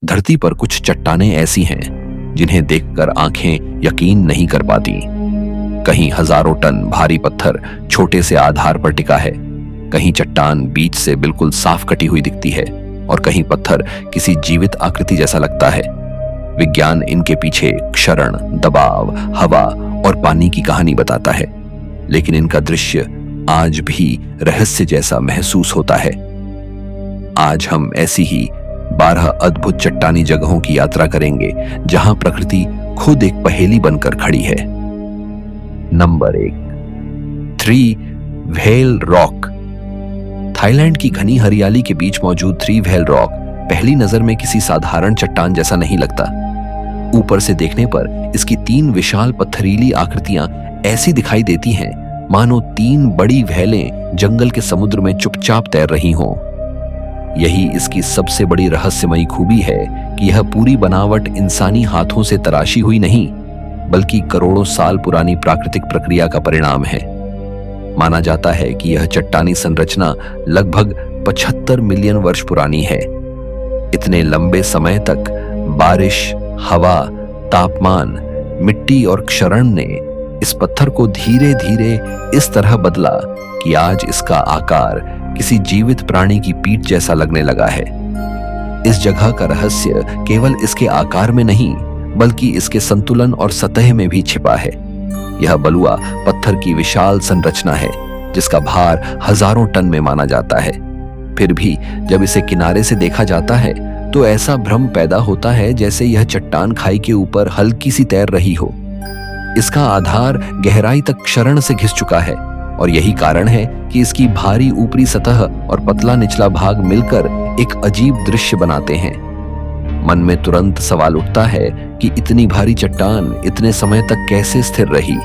धरती पर कुछ चट्टानें ऐसी हैं जिन्हें देखकर आंखें यकीन नहीं कर पाती। कहीं हजारों टन भारी पत्थर छोटे से आधार पर टिका है, कहीं चट्टान बीच से बिल्कुल साफ कटी हुई दिखती है और कहीं पत्थर किसी जीवित आकृति जैसा लगता है। विज्ञान इनके पीछे क्षरण, दबाव, हवा और पानी की कहानी बताता है, लेकिन इनका दृश्य आज भी रहस्य जैसा महसूस होता है। आज हम ऐसी ही 12 अद्भुत चट्टानी जगहों की यात्रा करेंगे जहां प्रकृति खुद एक पहेली बनकर खड़ी है। Number 1, three whale rock. Thailand की घनी हरियाली के बीच मौजूद थ्री व्हेल रॉक पहली नजर में किसी साधारण चट्टान जैसा नहीं लगता। ऊपर से देखने पर इसकी 3 विशाल पत्थरीली आकृतियां ऐसी दिखाई देती हैं मानो 3 बड़ी व्हेलें जंगल के समुद्र में चुपचाप तैर रही हों। यही इसकी सबसे बड़ी रहस्यमयी खूबी है कि यह पूरी बनावट इंसानी हाथों से तराशी हुई नहीं, बल्कि करोड़ों साल पुरानी प्राकृतिक प्रक्रिया का परिणाम है। माना जाता है कि यह चट्टानी संरचना लगभग 75 मिलियन वर्ष पुरानी है। इतने लंबे समय तक बारिश, हवा, तापमान, मिट्टी और क्षरण ने इस पत्थर को धीरे धीरे इस तरह बदला कि आज इसका आकार किसी जीवित प्राणी की पीठ जैसा लगने लगा है। इस जगह का रहस्य केवल इसके आकार में नहीं, बल्कि इसके संतुलन और सतह में भी छिपा है। यह बलुआ पत्थर की विशाल संरचना है जिसका भार हजारों टन में माना जाता है। फिर भी जब इसे किनारे से देखा जाता है तो ऐसा भ्रम पैदा होता है जैसे यह चट्टान खाई के ऊपर हल्की सी तैर रही हो। इसका आधार गहराई तक क्षरण से घिस चुका है और यही कारण है कि इसकी भारी ऊपरी सतह और पतला निचला भाग मिलकर एक अजीब दृश्य बनाते हैं। मन में तुरंत सवाल उठता है कि इतनी भारी चट्टान इतने समय तक कैसे स्थिर रही,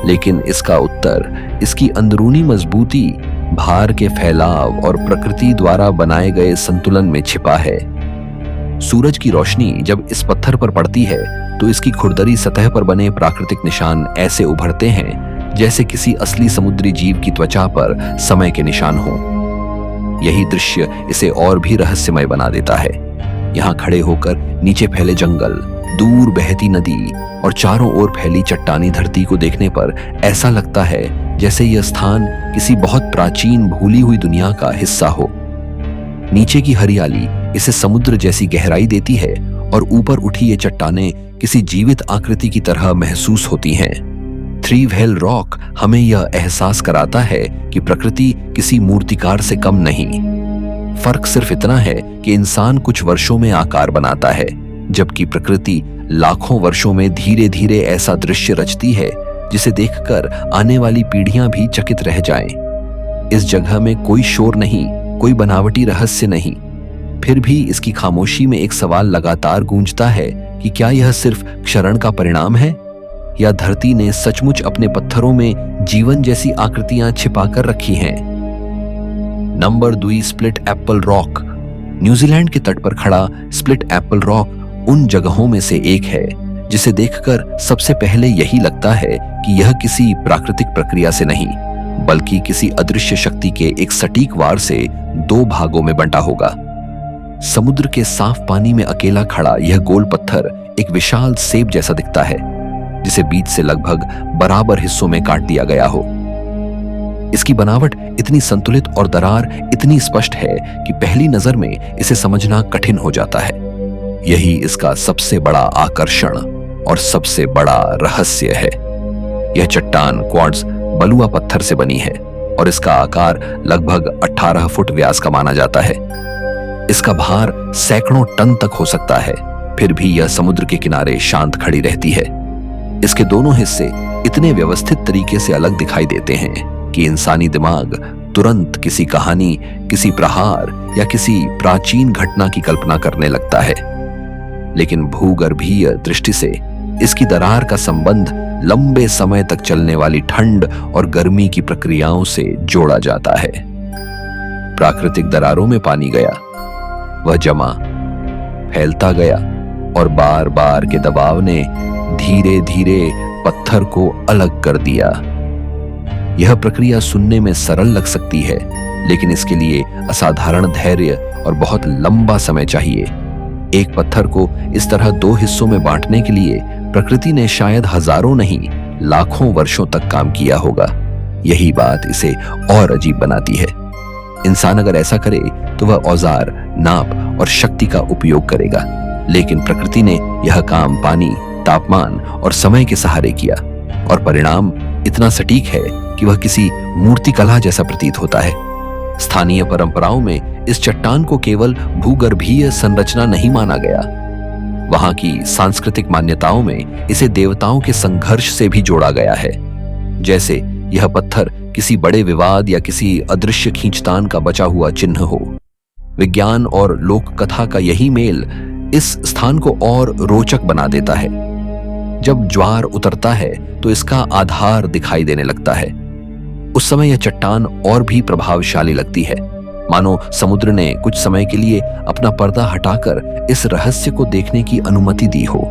लेकिन इसका उत्तर इसकी अंदरूनी मजबूती, भार के फैलाव और प्रकृति द्वारा बनाए गए संतुलन में छिपा है। सूरज की रोशनी जब इस पत्थर पर पड़ती है तो इसकी खुरदरी सतह पर बने प्राकृतिक निशान ऐसे उभरते हैं जैसे किसी असली समुद्री जीव की त्वचा पर समय के निशान हो। यही दृश्य इसे और भी रहस्यमय बना देता है। यहाँ खड़े होकर नीचे फैले जंगल, दूर बहती नदी और चारों ओर फैली चट्टानी धरती को देखने पर ऐसा लगता है जैसे यह स्थान किसी बहुत प्राचीन भूली हुई दुनिया का हिस्सा हो। नीचे की हरियाली इसे समुद्र जैसी गहराई देती है और ऊपर उठी ये चट्टानें किसी जीवित आकृति की तरह महसूस होती हैं। थ्री व्हेल रॉक हमें यह एहसास कराता है कि प्रकृति किसी मूर्तिकार से कम नहीं। फर्क सिर्फ इतना है कि इंसान कुछ वर्षों में आकार बनाता है, जबकि प्रकृति लाखों वर्षों में धीरे धीरे ऐसा दृश्य रचती है जिसे देखकर आने वाली पीढ़ियां भी चकित रह जाएं। इस जगह में कोई शोर नहीं, कोई बनावटी रहस्य नहीं। फिर भी इसकी खामोशी में एक सवाल लगातार गूंजता है कि क्या यह सिर्फ क्षरण का परिणाम है या धरती ने सचमुच अपने पत्थरों में जीवन जैसी आकृतियां छिपाकर रखी हैं। Number 2, split Apple rock. New Zealand के तट पर खड़ा स्प्लिट एप्पल रॉक उन जगहों में से एक है जिसे देखकर सबसे पहले यही लगता है कि यह किसी प्राकृतिक प्रक्रिया से नहीं, बल्कि किसी अदृश्य शक्ति के एक सटीक वार से 2 भागों में बंटा होगा। समुद्र के साफ पानी में अकेला खड़ा यह गोल पत्थर एक विशाल सेब जैसा दिखता है, जिसे बीच से लगभग बराबर हिस्सों में काट दिया गया हो। इसकी बनावट इतनी संतुलित और दरार इतनी स्पष्ट है कि पहली नजर में इसे समझना कठिन हो जाता है। यही इसका सबसे बड़ा आकर्षण और सबसे बड़ा रहस्य है। यह चट्टान क्वार्ट्ज बलुआ पत्थर से बनी है और इसका आकार लगभग 18 फुट व्यास का माना जाता है। इसका भार सैकड़ों टन तक हो सकता है, फिर भी यह समुद्र के किनारे शांत खड़ी रहती है। इसके दोनों हिस्से इतने व्यवस्थित तरीके से अलग दिखाई देते हैं कि इंसानी दिमाग तुरंत किसी कहानी, किसी प्रहार या किसी प्राचीन घटना की कल्पना करने लगता है। लेकिन भूगर्भीय दृष्टि से इसकी दरार का संबंध लंबे समय तक चलने वाली ठंड और गर्मी की प्रक्रियाओं से जोड़ा जाता है। प्राकृतिक दरारों में पानी गया, वह जमा, फैलता गया और बार बार के दबाव ने धीरे धीरे पत्थर को अलग कर दिया। यह प्रक्रिया सुनने में सरल लग सकती है, लेकिन इसके लिए असाधारण धैर्य और बहुत लंबा समय चाहिए। एक पत्थर को इस तरह दो हिस्सों में बांटने के लिए प्रकृति ने शायद हजारों नहीं लाखों वर्षों तक काम किया होगा। यही बात इसे और अजीब बनाती है। इंसान अगर ऐसा करे तो वह औजार, नाप और शक्ति का उपयोग करेगा, लेकिन प्रकृति ने यह काम पानी, तापमान और समय के सहारे किया और परिणाम इतना सटीक है कि वह किसी मूर्तिकला जैसा प्रतीत होता है। स्थानीय परंपराओं में इस चट्टान को केवल भूगर्भीय संरचना नहीं माना गया, वहां की सांस्कृतिक मान्यताओं में इसे देवताओं के संघर्ष से भी जोड़ा गया है। जैसे यह पत्थर किसी बड़े विवाद या किसी अदृश्य खींचतान का बचा हुआ चिन्ह हो। विज्ञान और लोक कथा का यही मेल इस स्थान को और रोचक बना देता है। जब ज्वार उतरता है तो इसका आधार दिखाई देने लगता है। उस समय यह चट्टान और भी प्रभावशाली लगती है, मानो समुद्र ने कुछ समय के लिए अपना पर्दा हटाकर इस रहस्य को देखने की अनुमति दी हो।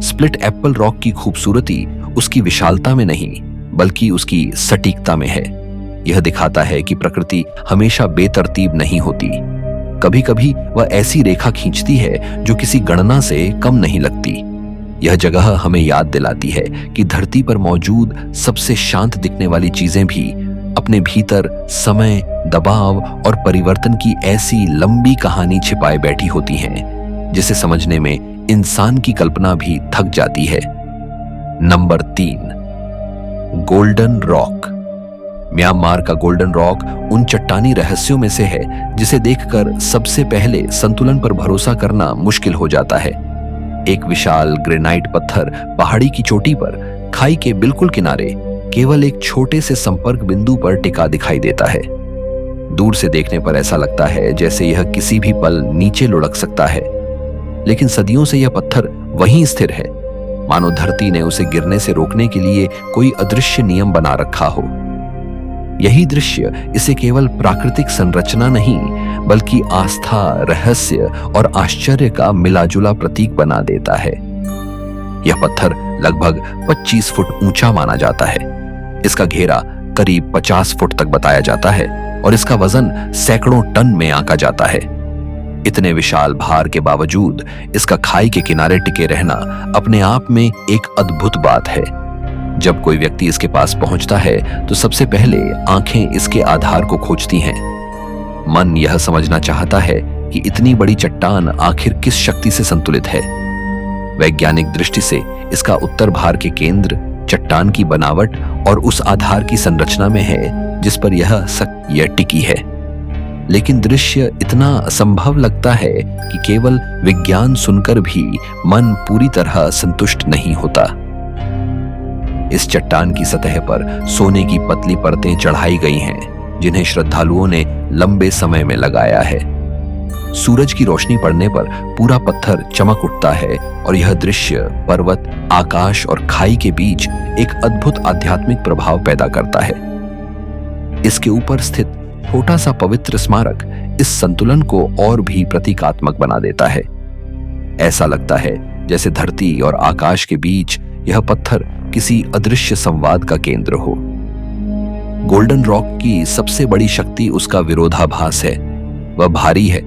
स्प्लिट एप्पल रॉक की खूबसूरती उसकी विशालता में नहीं, बल्कि उसकी सटीकता में है। यह दिखाता है कि प्रकृति हमेशा बेतरतीब नहीं होती। कभी कभी वह ऐसी रेखा खींचती है जो किसी गणना से कम नहीं लगती। यह जगह हमें याद दिलाती है कि धरती पर मौजूद सबसे शांत दिखने वाली चीजें भी अपने भीतर समय, दबाव और परिवर्तन की ऐसी लंबी कहानी छिपाए बैठी होती हैं, जिसे समझने में इंसान की कल्पना भी थक जाती है। Number 3, golden rock. म्यांमार का गोल्डन रॉक उन चट्टानी रहस्यों में से है जिसे देखकर सबसे पहले संतुलन पर भरोसा करना मुश्किल हो जाता है। एक विशाल ग्रेनाइट पत्थर पहाड़ी की चोटी पर खाई के बिल्कुल किनारे केवल एक छोटे से संपर्क बिंदु पर टिका दिखाई देता है। दूर से देखने पर ऐसा लगता है जैसे यह किसी भी पल नीचे लुढ़क सकता है, लेकिन सदियों से यह पत्थर वहीं स्थिर है, मानो धरती ने उसे गिरने से रोकने के लिए कोई अदृश्य नियम बना रखा हो। यही दृश्य इसे केवल प्राकृतिक संरचना नहीं, बल्कि आस्था, रहस्य और आश्चर्य का मिलाजुला प्रतीक बना देता है। यह पत्थर लगभग 25 फुट ऊंचा माना जाता है। इसका घेरा करीब 50 फुट तक बताया जाता है और इसका वजन सैकड़ों टन में आंका जाता है। इतने विशाल भार के बावजूद इसका खाई के किनारे टिके रहना अपने आप में एक अद्भुत बात है। जब कोई व्यक्ति इसके पास पहुंचता है तो सबसे पहले आंखें इसके आधार को खोजती हैं। मन यह समझना चाहता है कि इतनी बड़ी चट्टान आखिर किस शक्ति से संतुलित है। वैज्ञानिक दृष्टि से इसका उत्तर भार के केंद्र, चट्टान की बनावट और उस आधार की संरचना में है जिस पर यह टिकी है। लेकिन दृश्य इतना असंभव लगता है कि केवल विज्ञान सुनकर भी मन पूरी तरह संतुष्ट नहीं होता। इस चट्टान की सतह पर सोने की पतली परतें चढ़ाई गई हैं, जिन्हें श्रद्धालुओं ने लंबे समय में लगाया है। सूरज की रोशनी पड़ने पर पूरा पत्थर चमक उठता है और यह दृश्य पर्वत, आकाश और खाई के बीच एक अद्भुत आध्यात्मिक प्रभाव पैदा करता है। इसके ऊपर स्थित छोटा सा पवित्र स्मारक इस संतुलन को और भी प्रतीकात्मक बना देता है। ऐसा लगता है जैसे धरती और आकाश के बीच यह पत्थर किसी अदृश्य संवाद का केंद्र हो। गोल्डन रॉक की सबसे बड़ी शक्ति उसका विरोधाभास है। वह भारी है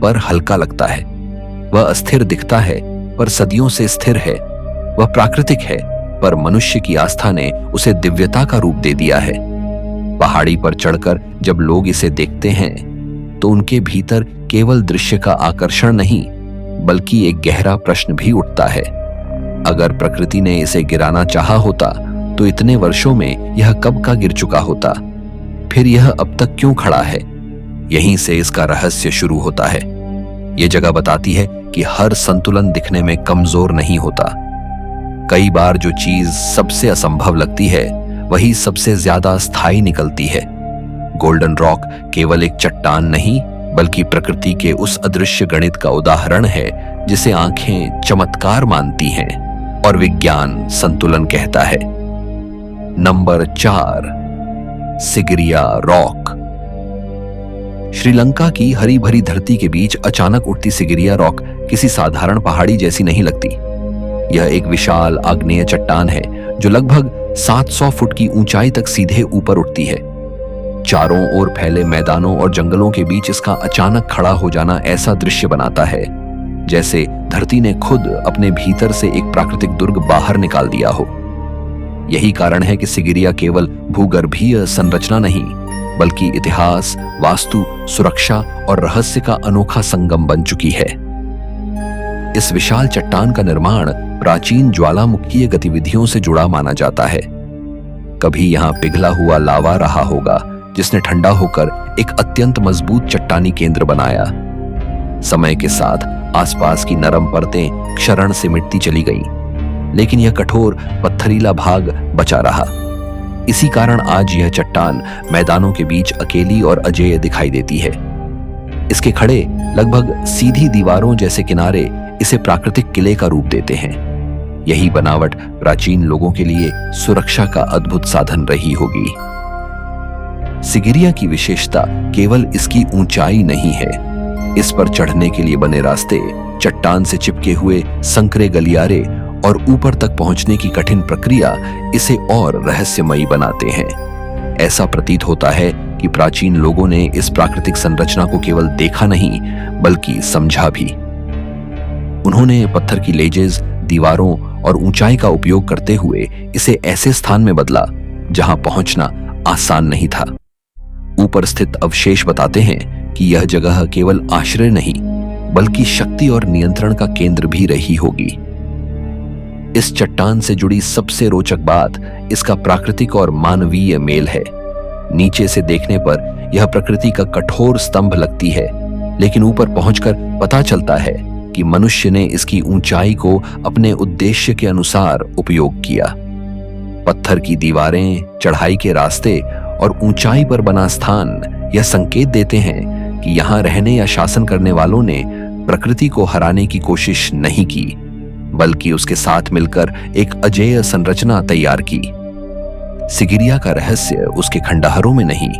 पर हल्का लगता है। वह अस्थिर दिखता है पर सदियों से स्थिर है। वह प्राकृतिक है पर मनुष्य की आस्था ने उसे दिव्यता का रूप दे दिया है। पहाड़ी पर चढ़कर जब लोग इसे देखते हैं तो उनके भीतर केवल दृश्य का आकर्षण नहीं, बल्कि एक गहरा प्रश्न भी उठता है। अगर प्रकृति ने इसे गिराना चाहा होता तो इतने वर्षों में यह कब का गिर चुका होता? फिर यह अब तक क्यों खड़ा है? यहीं से इसका रहस्य शुरू होता है। यह जगह बताती है कि हर संतुलन दिखने में कमजोर नहीं होता। कई बार जो चीज सबसे असंभव लगती है वही सबसे ज्यादा स्थायी निकलती है। गोल्डन रॉक केवल एक चट्टान नहीं, बल्कि प्रकृति के उस अदृश्य गणित का उदाहरण है जिसे आंखें चमत्कार मानती हैं और विज्ञान संतुलन कहता है। Number 4, Sigiriya rock. श्रीलंका की हरी भरी धरती के बीच अचानक उठती सिगिरिया रॉक किसी साधारण पहाड़ी जैसी नहीं लगती। यह एक विशाल आग्नेय चट्टान है जो लगभग 700 फुट की ऊंचाई तक सीधे ऊपर उठती है। चारों ओर फैले मैदानों और जंगलों के बीच इसका अचानक खड़ा हो जाना ऐसा दृश्य बनाता है जैसे धरती ने खुद अपने भीतर से एक प्राकृतिक दुर्ग बाहर निकाल दिया हो। यही कारण है कि सिगिरिया केवल भूगर्भीय संरचना नहीं, बल्कि इतिहास, वास्तु, सुरक्षा और रहस्य का अनोखा संगम बन चुकी है। इस विशाल चट्टान का निर्माण प्राचीन ज्वालामुखीय गतिविधियों से जुड़ा माना जाता है। कभी यहां पिघला हुआ लावा रहा होगा, जिसने ठंडा होकर एक अत्यंत मजबूत चट्टानी केंद्र बनाया। समय के साथ आसपास की नरम परतें क्षरण से मिटती चली गईं, लेकिन यह कठोर पत्थरीला भाग बचा रहा। इसी कारण आज यह चट्टान मैदानों के बीच अकेली और अजेय दिखाई देती है। इसके खड़े लगभग सीधी दीवारों जैसे किनारे इसे प्राकृतिक किले का रूप देते हैं। यही बनावट प्राचीन लोगों के लिए सुरक्षा का अद्भुत साधन रही होगी। सिगिरिया की विशेषता केवल इसकी ऊंचाई नहीं है। इस पर चढ़ने के लिए बने रास्ते, चट्टान से चिपके हुए संकरे गलियारे और ऊपर तक पहुंचने की कठिन प्रक्रिया इसे और रहस्यमयी बनाते हैं। ऐसा प्रतीत होता है कि प्राचीन लोगों ने इस प्राकृतिक संरचना को केवल देखा नहीं, बल्कि समझा भी। उन्होंने पत्थर की लेजेस, दीवारों और ऊंचाई का उपयोग करते हुए इसे ऐसे स्थान में बदला जहां पहुंचना आसान नहीं था। ऊपर स्थित अवशेष बताते हैं कि यह जगह केवल आश्रय नहीं, बल्कि शक्ति और नियंत्रण का केंद्र भी रही होगी। इस चट्टान से जुड़ी सबसे रोचक बात इसका प्राकृतिक और मानवीय मेल है। नीचे से देखने पर यह प्रकृति का कठोर स्तंभ लगती है, लेकिन ऊपर पहुंचकर पता चलता है कि मनुष्य ने इसकी ऊंचाई को अपने उद्देश्य के अनुसार उपयोग किया। पत्थर की दीवारें, चढ़ाई के रास्ते और ऊंचाई पर बना स्थान यह संकेत देते हैं कि यहां रहने या शासन करने वालों ने प्रकृति को हराने की कोशिश नहीं की, बल्कि उसके साथ मिलकर एक अजेय संरचना तैयार की। सिगिरिया का रहस्य उसके खंडहरों में नहीं,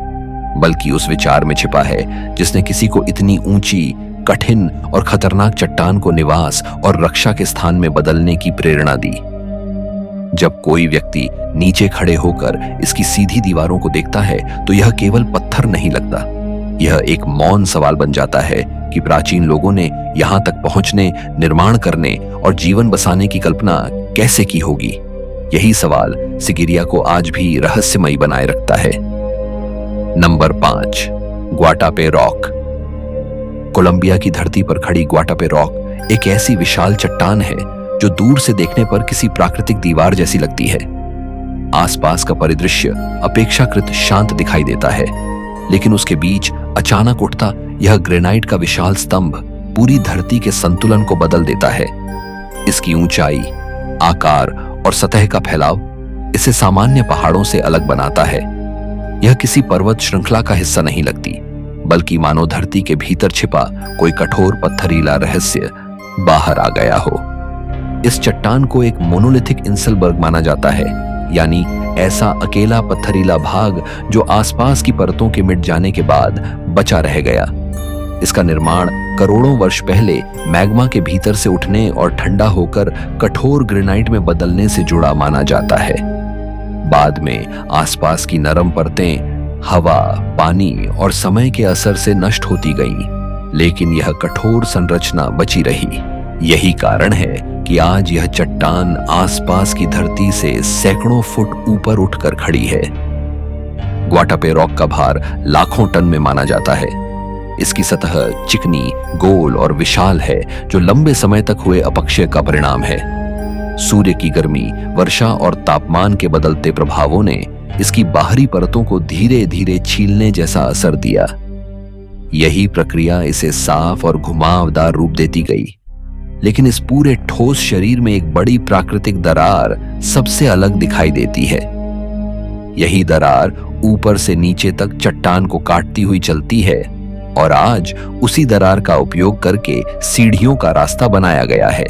बल्कि उस विचार में छिपा है जिसने किसी को इतनी ऊंची, कठिन और खतरनाक चट्टान को निवास और रक्षा के स्थान में बदलने की प्रेरणा दी। जब कोई व्यक्ति नीचे खड़े होकर इसकी सीधी दीवारों को देखता है, तो यह केवल पत्थर नहीं लगता। यह एक मौन सवाल बन जाता है कि प्राचीन लोगों ने यहां तक पहुंचने, निर्माण करने और जीवन बसाने की कल्पना कैसे की होगी। यही सवाल सिगिरिया को आज भी रहस्यमयी बनाए रखता है। Number 5, ग्वाटापे rock. कोलंबिया की धरती पर खड़ी ग्वाटापे रॉक एक ऐसी विशाल चट्टान है जो दूर से देखने पर किसी प्राकृतिक दीवार जैसी लगती है। आसपास का परिदृश्य अपेक्षाकृत शांत दिखाई देता है, लेकिन उसके बीच अचानक उठता यह ग्रेनाइट का विशाल स्तंभ पूरी धरती के संतुलन को बदल देता है। इसकी ऊंचाई, आकार और सतह का फैलाव इसे सामान्य पहाड़ों से अलग बनाता है। यह किसी पर्वत श्रृंखला का हिस्सा नहीं लगती, बल्कि मानो धरती के भीतर छिपा कोई कठोर पत्थरीला रहस्य बाहर आ गया हो। इस चट्टान को एक मोनोलिथिक इंसलबर्ग माना जाता है, यानी ऐसा अकेला पत्थरीला भाग जो आसपास की परतों के मिट जाने के बाद बचा रह गया। इसका निर्माण करोड़ों वर्ष पहले मैग्मा के भीतर से उठने और ठंडा होकर कठोर ग्रेनाइट में बदलने से जुड़ा माना जाता है। बाद में आसपास की नरम परतें हवा, पानी और समय के असर से नष्ट होती गईं, लेकिन यह कठोर संरचना बची रही। यही कारण है कि आज यह चट्टान आसपास की धरती से सैकड़ों फुट ऊपर उठकर खड़ी है। ग्वाटापे रॉक का भार लाखों टन में माना जाता है। इसकी सतह चिकनी, गोल और विशाल है, जो लंबे समय तक हुए अपक्षय का परिणाम है। सूर्य की गर्मी, वर्षा और तापमान के बदलते प्रभावों ने इसकी बाहरी परतों को धीरे धीरे छीलने जैसा असर दिया। यही प्रक्रिया इसे साफ और घुमावदार रूप देती गई। लेकिन इस पूरे ठोस शरीर में एक बड़ी प्राकृतिक दरार सबसे अलग दिखाई देती है। यही दरार ऊपर से नीचे तक चट्टान को काटती हुई चलती है, और आज उसी दरार का उपयोग करके सीढ़ियों का रास्ता बनाया गया है।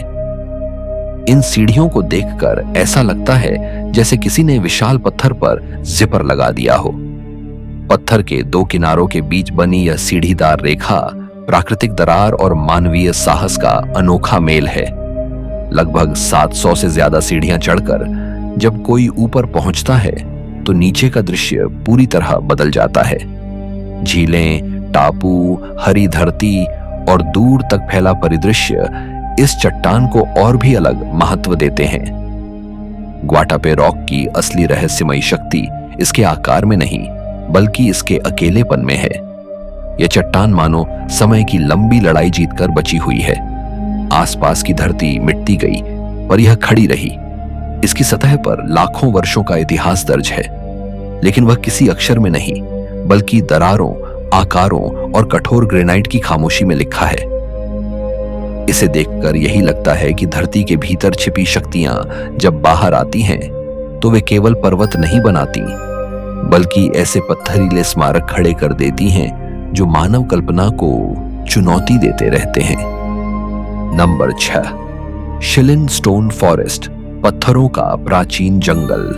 इन सीढ़ियों को देखकर ऐसा लगता है जैसे किसी ने विशाल पत्थर पर जिपर लगा दिया हो। पत्थर के दो किनारों के बीच बनी यह सीढ़ीदार रेखा प्राकृतिक दरार और मानवीय साहस का अनोखा मेल है। लगभग 700 से ज्यादा सीढ़ियां चढ़कर जब कोई ऊपर पहुंचता है, तो नीचे का दृश्य पूरी तरह बदल जाता है। झीलें, टापू, हरी धरती और दूर तक फैला परिदृश्य इस चट्टान को और भी अलग महत्व देते हैं। ग्वाटापे रॉक की असली रहस्यमयी शक्ति इसके आकार में नहीं, बल्कि इसके अकेलेपन में है। यह चट्टान मानो समय की लंबी लड़ाई जीतकर बची हुई है। आसपास की धरती मिटती गई, पर यह खड़ी रही। इसकी सतह पर लाखों वर्षों का इतिहास दर्ज है, लेकिन वह किसी अक्षर में नहीं, बल्कि दरारों, आकारों और कठोर ग्रेनाइट की खामोशी में लिखा है। इसे देखकर यही लगता है कि धरती के भीतर छिपी शक्तियां जब बाहर आती हैं, तो वे केवल पर्वत नहीं बनाती, बल्कि ऐसे पत्थरीले स्मारक खड़े कर देती हैं जो मानव कल्पना को चुनौती देते रहते हैं। नंबर 6, शिलिन स्टोन फॉरेस्ट, पत्थरों का प्राचीन जंगल।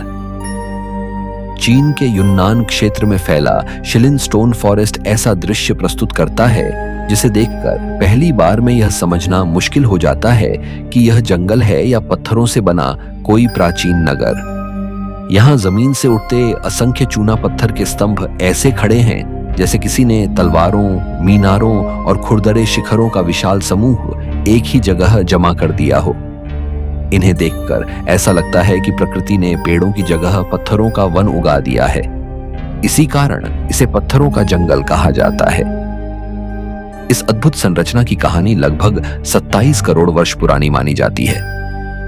चीन के युन्नान क्षेत्र में फैला शिलिन स्टोन फॉरेस्ट ऐसा दृश्य प्रस्तुत करता है जिसे देखकर पहली बार में यह समझना मुश्किल हो जाता है कि यह जंगल है या पत्थरों से बना कोई प्राचीन नगर। यहाँ जमीन से उठते असंख्य चूना पत्थर के स्तंभ ऐसे खड़े हैं जैसे किसी ने तलवारों, मीनारों और खुरदरे शिखरों का विशाल समूह एक ही जगह जमा कर दिया हो। इन्हें देखकर ऐसा लगता है कि प्रकृति ने पेड़ों की जगह पत्थरों का वन उगा दिया है। इसी कारण इसे पत्थरों का जंगल कहा जाता है। इस अद्भुत संरचना की कहानी लगभग 27 करोड़ वर्ष पुरानी मानी जाती है।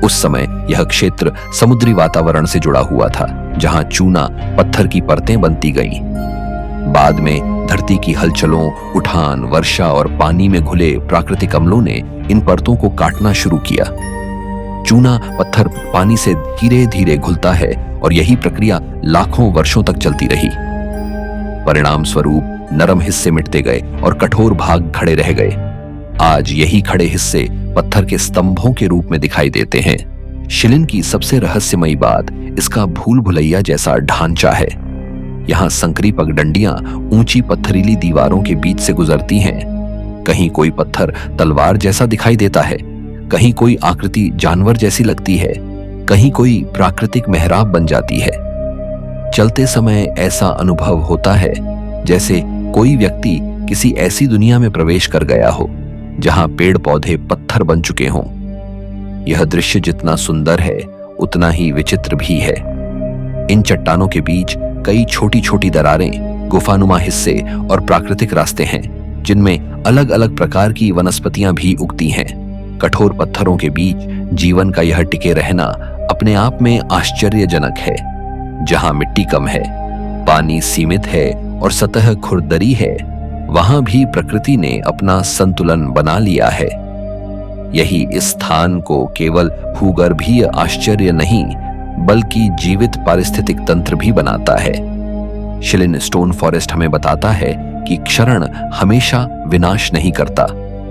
उस समय यह क्षेत्र समुद्री वातावरण से जुड़ा हुआ था, जहां चूना पत्थर की परतें बनती गईं। बाद में धरती की हलचलों, उठान, वर्षा और पानी में घुले प्राकृतिक अम्लों ने इन परतों को काटना शुरू किया। चूना पत्थर पानी से धीरे धीरे घुलता है और यही प्रक्रिया लाखों वर्षों तक चलती रही। परिणाम स्वरूप नरम हिस्से मिटते गए और कठोर भाग खड़े रह गए। आज यही खड़े हिस्से पत्थर के स्तंभों के रूप में दिखाई देते हैं। शिलिन की सबसे रहस्यमयी बात इसका भूल भुलैया जैसा ढांचा है। यहाँ संकरी पगडंडियां ऊंची पत्थरीली दीवारों के बीच से गुजरती हैं। कहीं कोई पत्थर तलवार जैसा दिखाई देता है, कहीं कोई आकृति जानवर जैसी लगती है, कहीं कोई प्राकृतिक मेहराब बन जाती है। चलते समय ऐसा अनुभव होता है जैसे कोई व्यक्ति किसी ऐसी दुनिया में प्रवेश कर गया हो जहां पेड़ पौधे पत्थर बन चुके हों। यह दृश्य जितना सुंदर है, उतना ही विचित्र भी है। इन चट्टानों के बीच कई छोटी छोटी दरारें, गुफानुमा हिस्से और प्राकृतिक रास्ते हैं, जिनमें अलग अलग प्रकार की वनस्पतियां भी उगती हैं। कठोर पत्थरों के बीच जीवन का यह टिके रहना अपने आप में आश्चर्यजनक है। जहां मिट्टी कम है, पानी सीमित है और सतह खुरदरी है, वहां भी प्रकृति ने अपना संतुलन बना लिया है। यही इस स्थान को केवल भूगर्भीय आश्चर्य नहीं, बल्कि जीवित पारिस्थितिक तंत्र भी बनाता है। शिलिन स्टोन फॉरेस्ट हमें बताता है कि क्षरण हमेशा विनाश नहीं करता।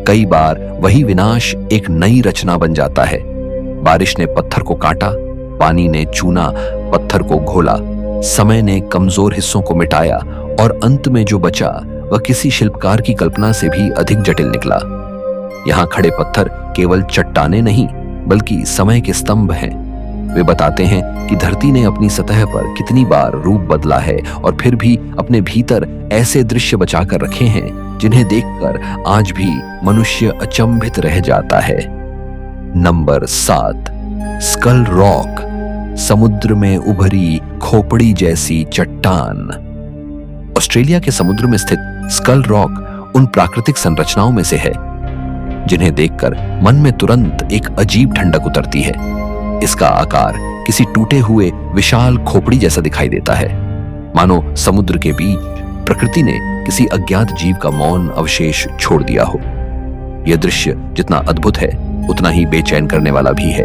कई बार वही विनाश एक नई रचना बन जाता है। बारिश ने पत्थर को काटा, पानी ने चूना पत्थर को घोला, समय ने कमजोर हिस्सों को मिटाया और अंत में जो बचा वह किसी शिल्पकार की कल्पना से भी अधिक जटिल निकला। यहाँ खड़े पत्थर केवल चट्टाने नहीं, बल्कि समय के स्तंभ हैं। वे बताते हैं कि धरती ने अपनी सतह पर कितनी बार रूप बदला है और फिर भी अपने भीतर ऐसे दृश्य बचाकर रखे हैं जिन्हें देखकर आज भी मनुष्य अचंभित रह जाता है। नंबर 7, स्कल रॉक, समुद्र में उभरी खोपड़ी जैसी चट्टान। ऑस्ट्रेलिया के समुद्र में स्थित स्कल रॉक उन प्राकृतिक संरचनाओं में से है जिन्हें देखकर मन में तुरंत एक अजीब ठंडक उतरती है। इसका आकार किसी टूटे हुए विशाल खोपड़ी जैसा दिखाई देता है, मानो समुद्र के बीच प्रकृति ने किसी अज्ञात जीव का मौन अवशेष छोड़ दिया हो। यह दृश्य जितना अद्भुत है, उतना ही बेचैन करने वाला भी है।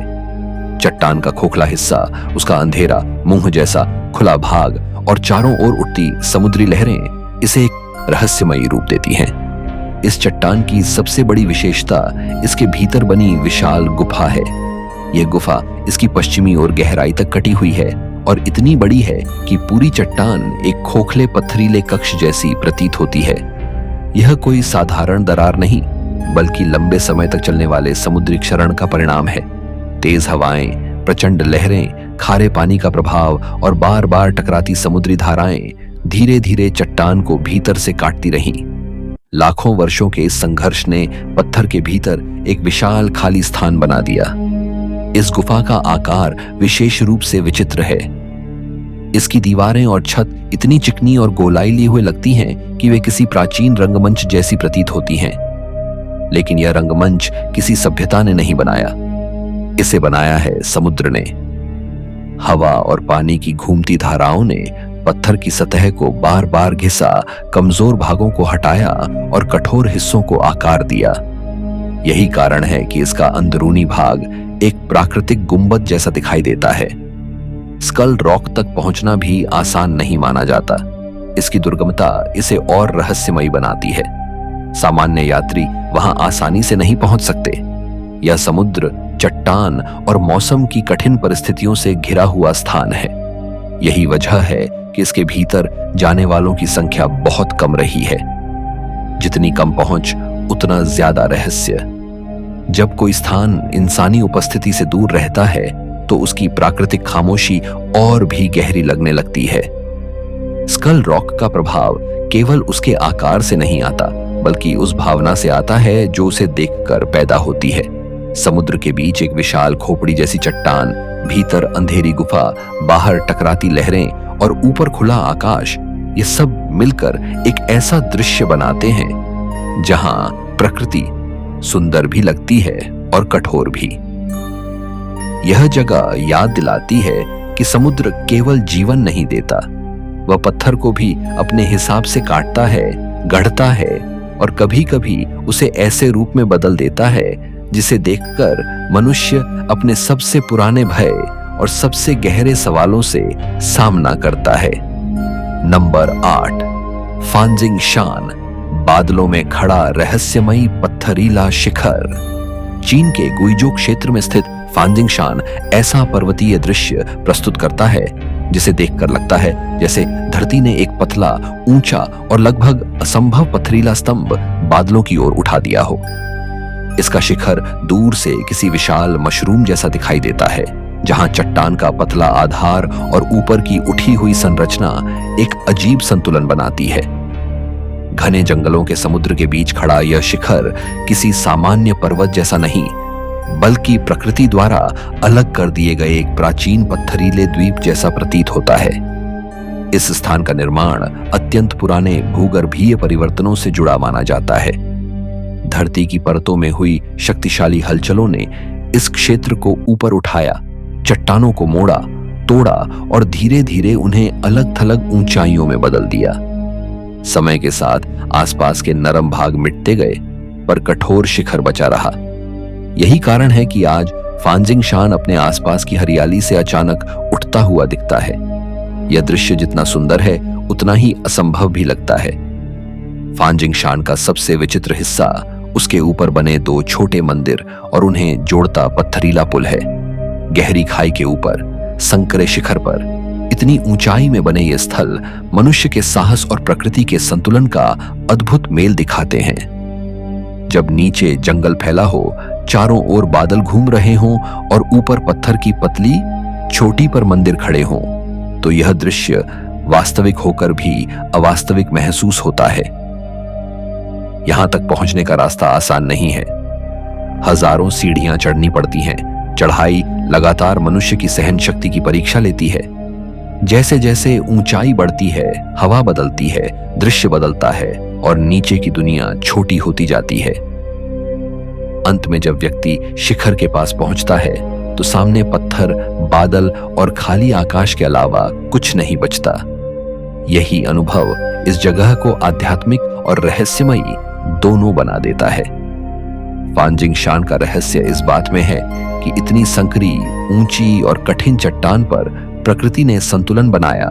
चट्टान का खोखला हिस्सा, उसका अंधेरा मुंह जैसा खुला भाग और चारों ओर उठती समुद्री लहरें इसे एक रहस्यमयी रूप देती हैं। इस चट्टान की सबसे बड़ी विशेषता इसके भीतर बनी विशाल गुफा है। यह गुफा इसकी पश्चिमी ओर गहराई तक कटी हुई है और इतनी बड़ी है कि पूरी चट्टान एक खोखले पथरीले कक्ष जैसी प्रतीत होती है। यह कोई साधारण दरार नहीं, बल्कि लंबे समय तक चलने वाले समुद्री क्षरण का परिणाम है। तेज हवाएं, प्रचंड लहरें, खारे पानी का प्रभाव और बार बार टकराती समुद्री धाराएं धीरे धीरे चट्टान को भीतर से काटती रहीं। लाखों वर्षों के इस संघर्ष ने पत्थर के भीतर एक विशाल खाली स्थान बना दिया। इस गुफा का आकार विशेष रूप से विचित्र है। इसकी दीवारें और छत इतनी चिकनी और गोलाई लिए हुए लगती हैं कि वे किसी प्राचीन रंगमंच जैसी प्रतीत होती हैं। लेकिन यह रंगमंच किसी सभ्यता ने नहीं बनाया, इसे बनाया है समुद्र ने। हवा और पानी की घूमती धाराओं ने पत्थर की सतह को बार बार घिसा, कमजोर भागों को हटाया और कठोर हिस्सों को आकार दिया। यही कारण है कि इसका अंदरूनी भाग एक प्राकृतिक गुंबद जैसा दिखाई देता है। स्कल रॉक तक पहुंचना भी आसान नहीं माना जाता। इसकी दुर्गमता इसे और रहस्यमयी बनाती है। सामान्य यात्री वहां आसानी से नहीं पहुंच सकते। यह समुद्र, चट्टान और मौसम की कठिन परिस्थितियों से घिरा हुआ स्थान है। यही वजह है कि इसके भीतर जाने वालों की संख्या बहुत कम रही है। जितनी कम पहुंच, उतना ज्यादा रहस्य। जब कोई स्थान इंसानी उपस्थिति से दूर रहता है तो उसकी प्राकृतिक खामोशी और भी गहरी लगने लगती है। स्कल रॉक का प्रभाव केवल उसके आकार से नहीं आता, बल्कि उस भावना से आता है जो उसे देखकर पैदा होती है। समुद्र के बीच एक विशाल खोपड़ी जैसी चट्टान, भीतर अंधेरी गुफा, बाहर टकराती लहरें और ऊपर खुला आकाश, ये सब मिलकर एक ऐसा दृश्य बनाते हैं जहां प्रकृति सुंदर भी लगती है और कठोर भी। यह जगह याद दिलाती है कि समुद्र केवल जीवन नहीं देता, वह पत्थर को भी अपने हिसाब से काटता है, गढ़ता है और कभी-कभी उसे ऐसे रूप में बदल देता है जिसे देखकर मनुष्य अपने सबसे पुराने भय और सबसे गहरे सवालों से सामना करता है। नंबर 8, फांजिंग शान, बादलों में खड़ा रहस्यमयी पत्थरीला शिखर। चीन के गुइजो क्षेत्र में स्थित फांजिंग शान ऐसा पर्वतीय दृश्य प्रस्तुत करता है जिसे देखकर लगता है जैसे धरती ने एक पतला, ऊंचा और लगभग असंभव पथरीला स्तंभ बादलों की ओर उठा दिया हो। इसका शिखर दूर से किसी विशाल मशरूम जैसा दिखाई देता है, जहां चट्टान का पतला आधार और ऊपर की उठी हुई संरचना एक अजीब संतुलन बनाती है। घने जंगलों के समुद्र के बीच खड़ा यह शिखर किसी सामान्य पर्वत जैसा नहीं, बल्कि प्रकृति द्वारा अलग कर दिए गए एक प्राचीन पत्थरीले द्वीप जैसा प्रतीत होता है। इस स्थान का निर्माण अत्यंत पुराने भूगर्भीय परिवर्तनों से जुड़ा माना जाता है। धरती की परतों में हुई शक्तिशाली हलचलों ने इस क्षेत्र को ऊपर उठाया, चट्टानों को मोड़ा, तोड़ा और धीरे धीरे उन्हें अलग थलग ऊंचाइयों में बदल दिया। समय के साथ आसपास के नरम भाग मिटते गए, पर कठोर शिखर बचा रहा। यही कारण है कि आज फांजिंग शान अपने आसपास की हरियाली से अचानक उठता हुआ दिखता है। यह दृश्य जितना सुंदर है, उतना ही असंभव भी लगता है। फांजिंग शान का सबसे विचित्र हिस्सा उसके ऊपर बने 2 छोटे मंदिर और उन्हें जोड़ता पत्थरीला पुल है। गहरी खाई के ऊपर, संकरे शिखर पर, इतनी ऊंचाई में बने ये स्थल मनुष्य के साहस और प्रकृति के संतुलन का अद्भुत मेल दिखाते हैं। जब नीचे जंगल फैला हो, चारों ओर बादल घूम रहे हों और ऊपर पत्थर की पतली चोटी पर मंदिर खड़े हों, तो यह दृश्य वास्तविक होकर भी अवास्तविक महसूस होता है। यहां तक पहुंचने का रास्ता आसान नहीं है। हजारों सीढ़ियां चढ़नी पड़ती हैं। चढ़ाई लगातार मनुष्य की सहन शक्ति की परीक्षा लेती है। जैसे जैसे ऊंचाई बढ़ती है, हवा बदलती है, दृश्य बदलता है और नीचे की दुनिया छोटी होती जाती है। अंत में जब व्यक्ति शिखर के पास पहुंचता है तो सामने पत्थर, बादल और खाली आकाश के अलावा कुछ नहीं बचता। यही अनुभव इस जगह को आध्यात्मिक और रहस्यमयी दोनों बना देता है। फांजिंग शान का रहस्य इस बात में है कि इतनी संकरी, ऊंची और कठिन चट्टान पर प्रकृति ने संतुलन बनाया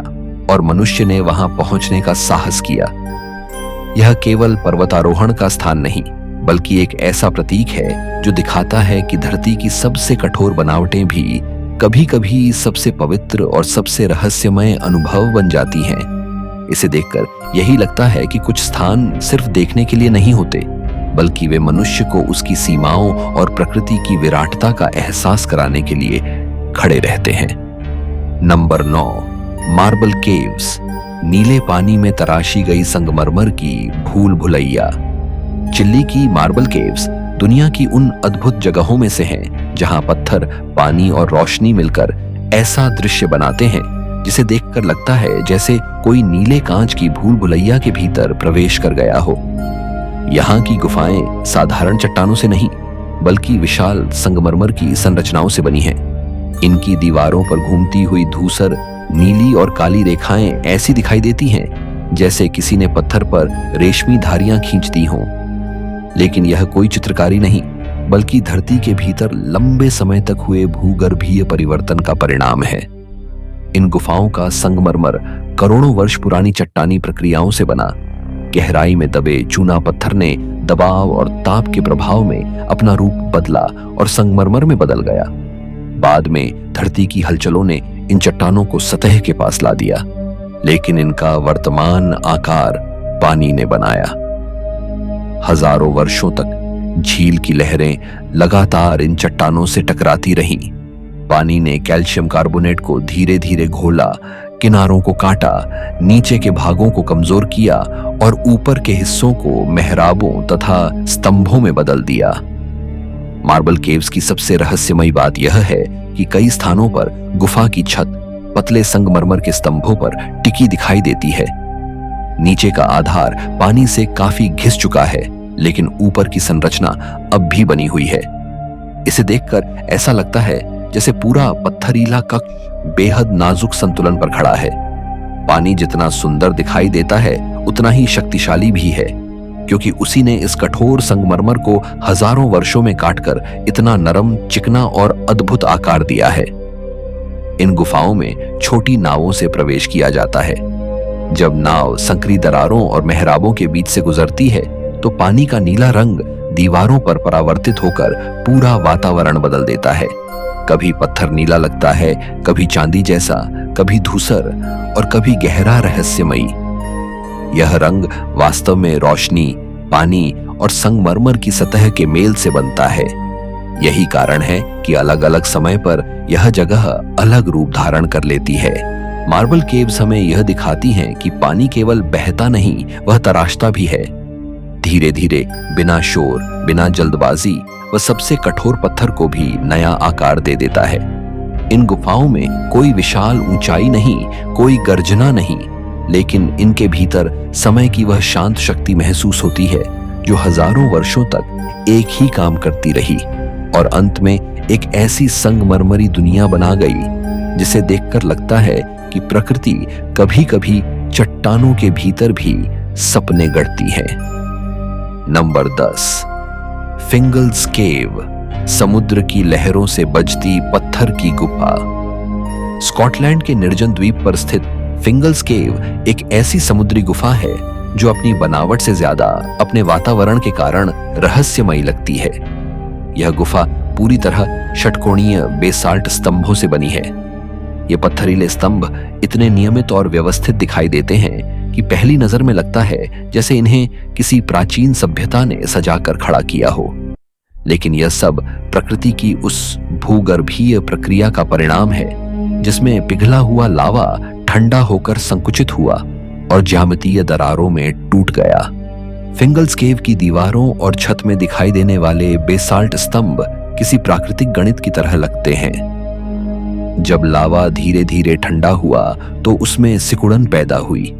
और मनुष्य ने वहां पहुंचने का साहस किया। यह केवल पर्वतारोहण का स्थान नहीं, बल्कि एक ऐसा प्रतीक है जो दिखाता है कि धरती की सबसे कठोर बनावटें भी कभी-कभी सबसे पवित्र और सबसे रहस्यमय अनुभव बन जाती हैं। इसे देखकर यही लगता है कि कुछ स्थान सिर्फ देखने के लिए नहीं होते, बल्कि वे मनुष्य को उसकी सीमाओं और प्रकृति की विराटता का एहसास कराने के लिए खड़े रहते हैं। नंबर 9, मार्बल केव्स, नीले पानी में तराशी गई संगमरमर की भूल भुलैया। चिल्ली की मार्बल केव्स दुनिया की उन अद्भुत जगहों में से हैं जहां पत्थर, पानी और रोशनी मिलकर ऐसा दृश्य बनाते हैं जिसे देखकर लगता है जैसे कोई नीले कांच की भूल भुलैया के भीतर प्रवेश कर गया हो। यहाँ की गुफाएं साधारण चट्टानों से नहीं बल्कि विशाल संगमरमर की संरचनाओं से बनी हैं। इनकी दीवारों पर घूमती हुई धूसर नीली और काली रेखाएं ऐसी दिखाई देती हैं जैसे किसी ने पत्थर पर रेशमी धारियां खींच दी हों। लेकिन यह कोई चित्रकारी नहीं बल्कि धरती के भीतर लंबे समय तक हुए भूगर्भीय परिवर्तन का परिणाम है। इन गुफाओं का संगमरमर करोड़ों वर्ष पुरानी चट्टानी प्रक्रियाओं से बना। गहराई में दबे चूना पत्थर ने दबाव और ताप के प्रभाव में अपना रूप बदला और संगमरमर में बदल गया। बाद में धरती की हलचलों ने इन चट्टानों को सतह के पास ला दिया, लेकिन इनका वर्तमान आकार पानी ने बनाया। हजारों वर्षों तक झील की लहरें लगातार इन चट्टानों से टकराती रहीं। पानी ने कैल्शियम कार्बोनेट को धीरे धीरे घोला, किनारों को काटा, नीचे के भागों को कमजोर किया और ऊपर के हिस्सों को मेहराबों तथा स्तंभों में बदल दिया। मार्बल केव्स की सबसे रहस्यमयी बात यह है कि कई स्थानों पर गुफा की छत पतले संगमरमर के स्तंभों पर टिकी दिखाई देती है। नीचे का आधार पानी से काफी घिस चुका है, लेकिन ऊपर की संरचना अब भी बनी हुई है। इसे देखकर ऐसा लगता है जैसे पूरा पत्थरीला कक्ष बेहद नाजुक संतुलन पर खड़ा है। पानी जितना सुंदर दिखाई देता है उतना ही शक्तिशाली भी है, क्योंकि उसी ने इस कठोर संगमरमर को हजारों वर्षों में काटकर इतना नरम, चिकना और अद्भुत आकार दिया है। इन गुफाओं में छोटी नावों से प्रवेश किया जाता है। जब नाव संकरी दरारों और मेहराबों के बीच से गुजरती है तो पानी का नीला रंग दीवारों पर परावर्तित होकर पूरा वातावरण बदल देता है। कभी पत्थर नीला लगता है, कभी चांदी जैसा, कभी धूसर और कभी गहरा रहस्यमयी। यह रंग वास्तव में रोशनी, पानी और संगमरमर की सतह के मेल से बनता है। यही कारण है कि अलग अलग समय पर यह जगह अलग रूप धारण कर लेती है। मार्बल केव्स हमें यह दिखाती हैं कि पानी केवल बहता नहीं, वह तराशता भी है। धीरे धीरे, बिना शोर, बिना जल्दबाजी, वह सबसे कठोर पत्थर को भी नया आकार दे देता है। इन गुफाओं में कोई विशाल ऊंचाई नहीं, कोई गर्जना नहीं, लेकिन इनके भीतर समय की वह शांत शक्ति महसूस होती है जो हजारों वर्षों तक एक ही काम करती रही और अंत में एक ऐसी संगमरमरी दुनिया बना गई जिसे देखकर लगता है कि प्रकृति कभी कभी चट्टानों के भीतर भी सपने गढ़ती है। नंबर 10, फिंगल्स केव, समुद्र की लहरों से बजती पत्थर की गुफा। स्कॉटलैंड के निर्जन द्वीप पर स्थित फिंगल्स केव एक ऐसी समुद्री गुफा है जो अपनी बनावट से ज्यादा अपने वातावरण के कारण रहस्यमयी लगती है। यह गुफा पूरी तरह षटकोणीय बेसाल्ट स्तंभों से बनी है। ये पत्थरीले स्तंभ इतने नियमित और व्यवस्थित दिखाई देते हैं कि पहली नजर में लगता है जैसे इन्हें किसी प्राचीन सभ्यता ने सजाकर खड़ा किया हो। लेकिन यह सब प्रकृति की उस भूगर्भीय प्रक्रिया का परिणाम है जिसमें पिघला हुआ लावा ठंडा होकर संकुचित हुआ और ज्यामितीय दरारों में टूट गया। फिंगल्स केव की दीवारों और छत में दिखाई देने वाले बेसाल्ट स्तंभ किसी प्राकृतिक गणित की तरह लगते हैं। जब लावा धीरे धीरे ठंडा हुआ तो उसमें सिकुड़न पैदा हुई।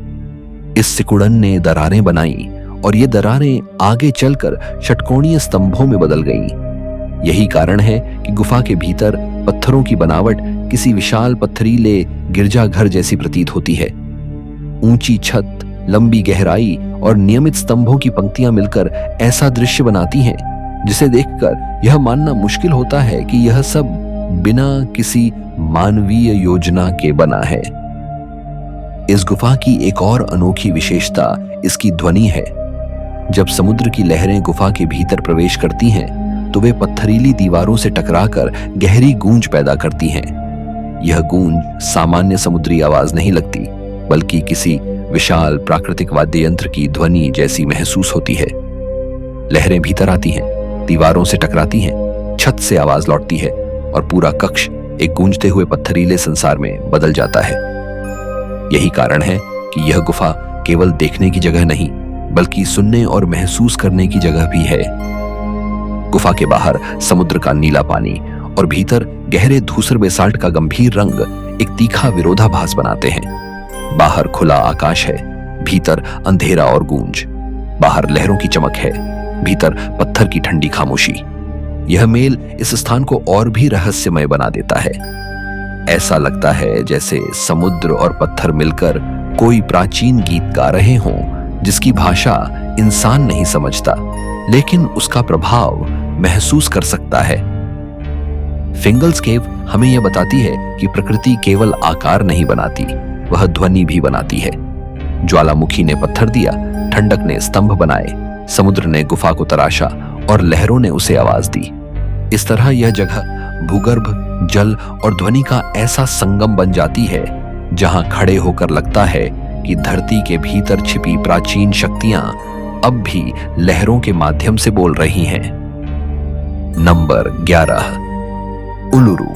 इस सिकुड़न ने दरारें बनाई और ये दरारें आगे चलकर षटकोणीय स्तंभों में बदल गईं। यही कारण है कि गुफा के भीतर पत्थरों की बनावट किसी विशाल पत्थरीले गिरजाघर जैसी प्रतीत होती है। ऊंची छत, लंबी गहराई और नियमित स्तंभों की पंक्तियां मिलकर ऐसा दृश्य बनाती हैं जिसे देखकर यह मानना मुश्किल होता है कि यह सब बिना किसी मानवीय योजना के बना है। इस गुफा की एक और अनोखी विशेषता इसकी ध्वनि है। जब समुद्र की लहरें गुफा के भीतर प्रवेश करती हैं तो वे पत्थरीली दीवारों से टकराकर गहरी गूंज पैदा करती हैं। यह गूंज सामान्य समुद्री आवाज नहीं लगती, बल्कि किसी विशाल प्राकृतिक वाद्य यंत्र की ध्वनि जैसी महसूस होती है। लहरें भीतर आती हैं, दीवारों से टकराती हैं, छत से आवाज लौटती है और पूरा कक्ष एक गूंजते हुए पत्थरीले संसार में बदल जाता है। यही कारण है कि यह गुफा केवल देखने की जगह नहीं, बल्कि सुनने और महसूस करने की जगह भी है। गुफा के बाहर समुद्र का नीला पानी और भीतर गहरे धूसर बेसाल्ट का गंभीर रंग एक तीखा विरोधाभास बनाते हैं। बाहर खुला आकाश है, भीतर अंधेरा और गूंज। बाहर लहरों की चमक है, भीतर पत्थर की ठंडी खामोशी। यह मेल इस स्थान को और भी रहस्यमय बना देता है। ऐसा लगता है जैसे समुद्र और पत्थर मिलकर कोई प्राचीन गीत गा रहे हों, जिसकी भाषा इंसान नहीं समझता, लेकिन उसका प्रभाव महसूस कर सकता है। फिंगल्स केव हमें यह बताती है कि प्रकृति केवल आकार नहीं बनाती, वह ध्वनि भी बनाती है। ज्वालामुखी ने पत्थर दिया, ठंडक ने स्तंभ बनाए, समुद्र ने गुफा को तराशा और लहरों ने उसे आवाज दी। इस तरह यह जगह भूगर्भ, जल और ध्वनि का ऐसा संगम बन जाती है जहां खड़े होकर लगता है कि धरती के भीतर छिपी प्राचीन शक्तियां अब भी लहरों के माध्यम से बोल रही हैं। नंबर 11, उलुरू,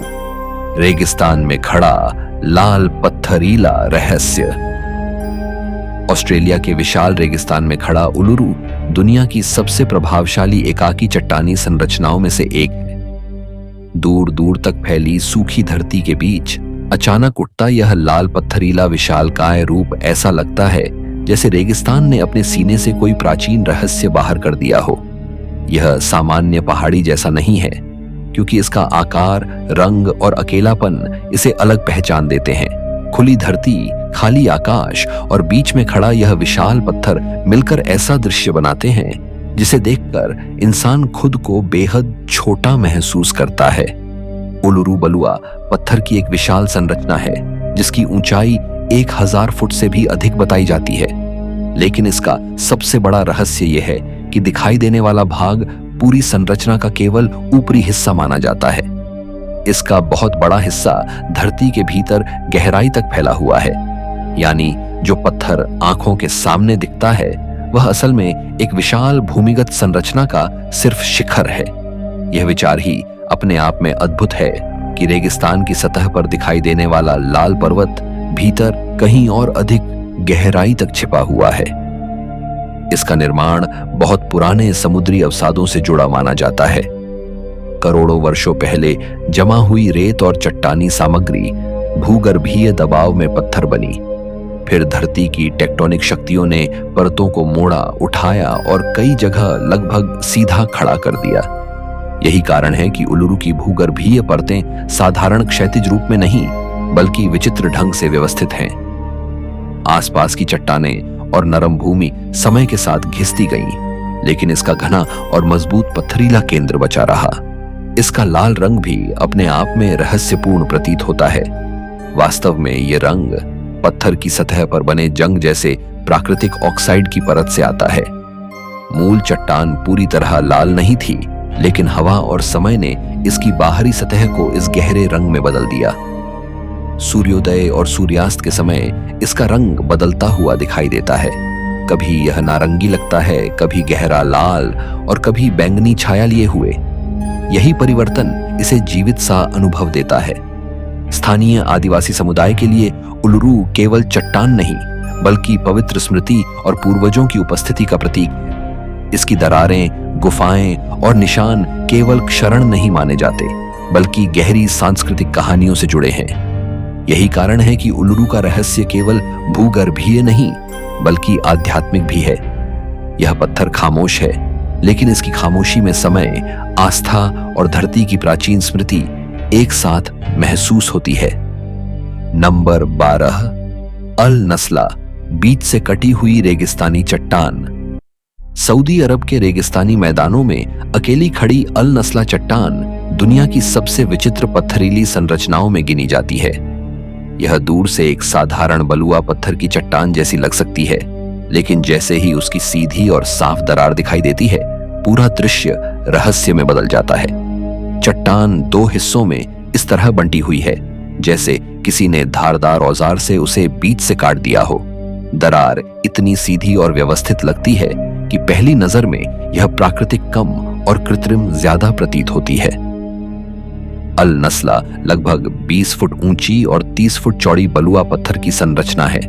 रेगिस्तान में खड़ा लाल पत्थरीला रहस्य। ऑस्ट्रेलिया के विशाल रेगिस्तान में खड़ा उलुरू दुनिया की सबसे प्रभावशाली एकाकी चट्टानी संरचनाओं में से एक है। दूर दूर तक फैली सूखी धरती के बीच अचानक उठता यह लाल पत्थरीला विशालकाय रूप ऐसा लगता है जैसे रेगिस्तान ने अपने सीने से कोई प्राचीन रहस्य बाहर कर दिया हो। यह सामान्य पहाड़ी जैसा नहीं है, क्योंकि इसका आकार, रंग और अकेलापन इसे अलग पहचान देते हैं। खुली धरती, खाली आकाश और बीच में खड़ा यह विशाल पत्थर मिलकर ऐसा दृश्य बनाते हैं जिसे देखकर इंसान खुद को बेहद छोटा महसूस करता है। उलुरू बलुआ पत्थर की एक विशाल संरचना है जिसकी ऊंचाई 1000 फुट से भी अधिक बताई जाती है, लेकिन इसका सबसे बड़ा रहस्य यह है कि दिखाई देने वाला भाग पूरी संरचना का केवल ऊपरी हिस्सा माना जाता है। इसका बहुत बड़ा हिस्सा धरती के भीतर गहराई तक फैला हुआ है, यानी जो पत्थर आंखों के सामने दिखता है वह असल में एक विशाल भूमिगत संरचना का सिर्फ शिखर है। यह विचार ही अपने आप में अद्भुत है कि रेगिस्तान की सतह पर दिखाई देने वाला लाल पर्वत भीतर कहीं और अधिक गहराई तक छिपा हुआ है। इसका निर्माण बहुत पुराने समुद्री अवसादों से जुड़ा माना जाता है। करोड़ों वर्षों पहले जमा हुई रेत और चट्टानी सामग्री भूगर्भीय दबाव में पत्थर बनी। फिर धरती की टेक्टोनिक शक्तियों ने परतों को मोड़ा, उठाया और कई जगह लगभग सीधा खड़ा कर दिया। यही कारण है कि उलुरू की भूगर्भीय परतें साधारण क्षैतिज रूप में नहीं, बल्कि विचित्र ढंग से व्यवस्थित हैं। आसपास की चट्टानें और नरम भूमि समय के साथ घिसती गईं, लेकिन इसका घना और मजबूत पत्थरीला केंद्र बचा रहा। इसका लाल रंग भी अपने आप में रहस्यपूर्ण प्रतीत होता है। वास्तव में ये रंग पत्थर की सतह पर बने जंग जैसे प्राकृतिक ऑक्साइड की परत से आता है। मूल चट्टान पूरी तरह लाल नहीं थी, लेकिन हवा और समय ने इसकी बाहरी सतह को इस गहरे रंग में बदल दिया। सूर्योदय और सूर्यास्त के समय इसका रंग बदलता हुआ दिखाई देता है। कभी यह नारंगी लगता है, कभी गहरा लाल और कभी बैंगनी छाया लिए हुए। यही परिवर्तन इसे जीवित सा अनुभव देता है। स्थानीय आदिवासी समुदाय के लिए उलुरू केवल चट्टान नहीं, बल्कि पवित्र स्मृति और पूर्वजों की उपस्थिति का प्रतीक है। इसकी दरारें, गुफाएं और निशान केवल क्षरण नहीं माने जाते, बल्कि गहरी सांस्कृतिक कहानियों से जुड़े हैं। यही कारण है कि उलुरू का रहस्य केवल भूगर्भीय नहीं, बल्कि आध्यात्मिक भी है। यह पत्थर खामोश है, लेकिन इसकी खामोशी में समय, आस्था और धरती की प्राचीन स्मृति एक साथ महसूस होती है। नंबर 12, अल नस्ला, बीच से कटी हुई रेगिस्तानी चट्टान। सऊदी अरब के रेगिस्तानी मैदानों में अकेली खड़ी अल नस्ला चट्टान दुनिया की सबसे विचित्र पत्थरीली संरचनाओं में गिनी जाती है। यह दूर से एक साधारण बलुआ पत्थर की चट्टान जैसी लग सकती है, लेकिन जैसे ही उसकी सीधी और साफ दरार दिखाई देती है, पूरा दृश्य रहस्य में बदल जाता है। चट्टान 2 हिस्सों में इस तरह बंटी हुई है जैसे किसी ने धारदार औजार से उसे बीच से काट दिया हो। दरार इतनी सीधी और व्यवस्थित लगती है कि पहली नजर में यह प्राकृतिक कम और कृत्रिम ज्यादा प्रतीत होती है। अल नस्ला लगभग 20 फुट ऊंची और 30 फुट चौड़ी बलुआ पत्थर की संरचना है।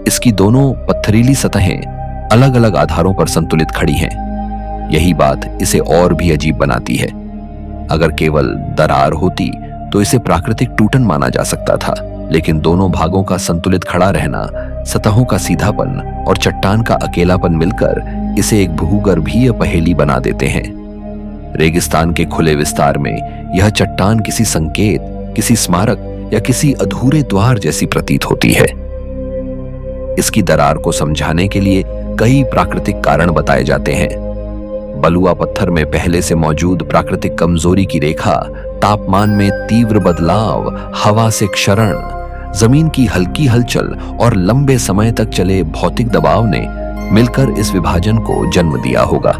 इसकी दोनों पत्थरीली सतहें अलग अलग आधारों पर संतुलित खड़ी हैं। यही बात इसे और भी अजीब बनाती है। अगर केवल दरार होती तो इसे प्राकृतिक टूटन माना जा सकता था, लेकिन दोनों भागों का संतुलित खड़ा रहना, सतहों का सीधापन और चट्टान का अकेलापन मिलकर इसे एक भूगर्भीय पहेली बना देते हैं। रेगिस्तान के खुले विस्तार में यह चट्टान किसी संकेत, किसी स्मारक या किसी अधूरे द्वार जैसी प्रतीत होती है। इसकी दरार को समझाने के लिए कई प्राकृतिक कारण बताए जाते हैं। बलुआ पत्थर में पहले से मौजूद प्राकृतिक कमजोरी की रेखा, तापमान में तीव्र बदलाव, हवा से क्षरण, जमीन की हल्की हलचल और लंबे समय तक चले भौतिक दबाव ने मिलकर इस विभाजन को जन्म दिया होगा।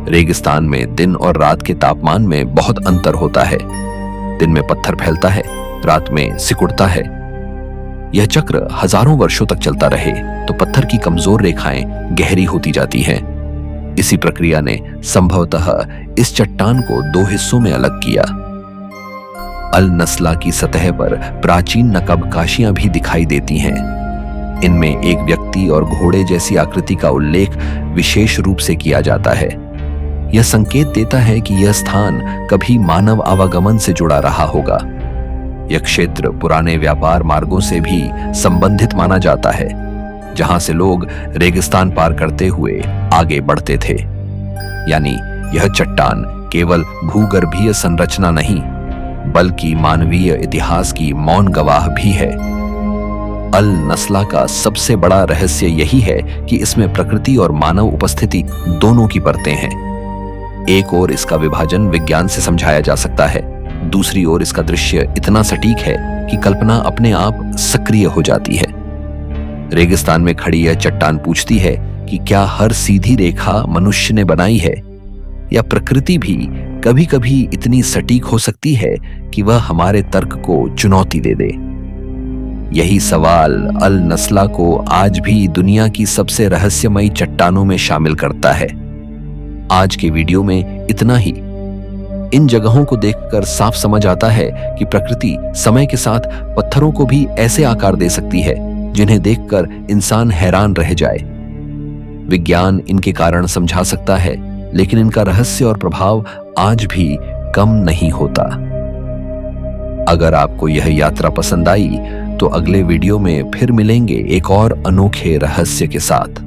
रेगिस्तान में दिन और रात के तापमान में बहुत अंतर होता है। दिन में पत्थर फैलता है, रात में सिकुड़ता है। यह चक्र हजारों वर्षों तक चलता रहे तो पत्थर की कमजोर रेखाएं गहरी होती जाती हैं। इसी प्रक्रिया ने संभवतः इस चट्टान को दो हिस्सों में अलग किया। अल नस्ला की सतह पर प्राचीन नकबकाशियां भी दिखाई देती हैं। इनमें एक व्यक्ति और घोड़े जैसी आकृति का उल्लेख विशेष रूप से किया जाता है। यह संकेत देता है कि यह स्थान कभी मानव आवागमन से जुड़ा रहा होगा। यह क्षेत्र पुराने व्यापार मार्गों से भी संबंधित माना जाता है, जहां से लोग रेगिस्तान पार करते हुए आगे बढ़ते थे। यानी यह चट्टान केवल भूगर्भीय संरचना नहीं, बल्कि मानवीय इतिहास की मौन गवाह भी है। अल नस्ला का सबसे बड़ा रहस्य यही है कि इसमें प्रकृति और मानव उपस्थिति दोनों की परतें हैं। एक ओर इसका विभाजन विज्ञान से समझाया जा सकता है, दूसरी ओर इसका दृश्य इतना सटीक है कि कल्पना अपने आप सक्रिय हो जाती है। रेगिस्तान में खड़ी यह चट्टान पूछती है कि क्या हर सीधी रेखा मनुष्य ने बनाई है, या प्रकृति भी कभी कभी इतनी सटीक हो सकती है कि वह हमारे तर्क को चुनौती दे दे। यही सवाल अल नस्ला को आज भी दुनिया की सबसे रहस्यमयी चट्टानों में शामिल करता है। आज के वीडियो में इतना ही। इन जगहों को देखकर साफ समझ आता है कि प्रकृति समय के साथ पत्थरों को भी ऐसे आकार दे सकती है जिन्हें देखकर इंसान हैरान रह जाए। विज्ञान इनके कारण समझा सकता है, लेकिन इनका रहस्य और प्रभाव आज भी कम नहीं होता। अगर आपको यह यात्रा पसंद आई तो अगले वीडियो में फिर मिलेंगे एक और अनोखे रहस्य के साथ।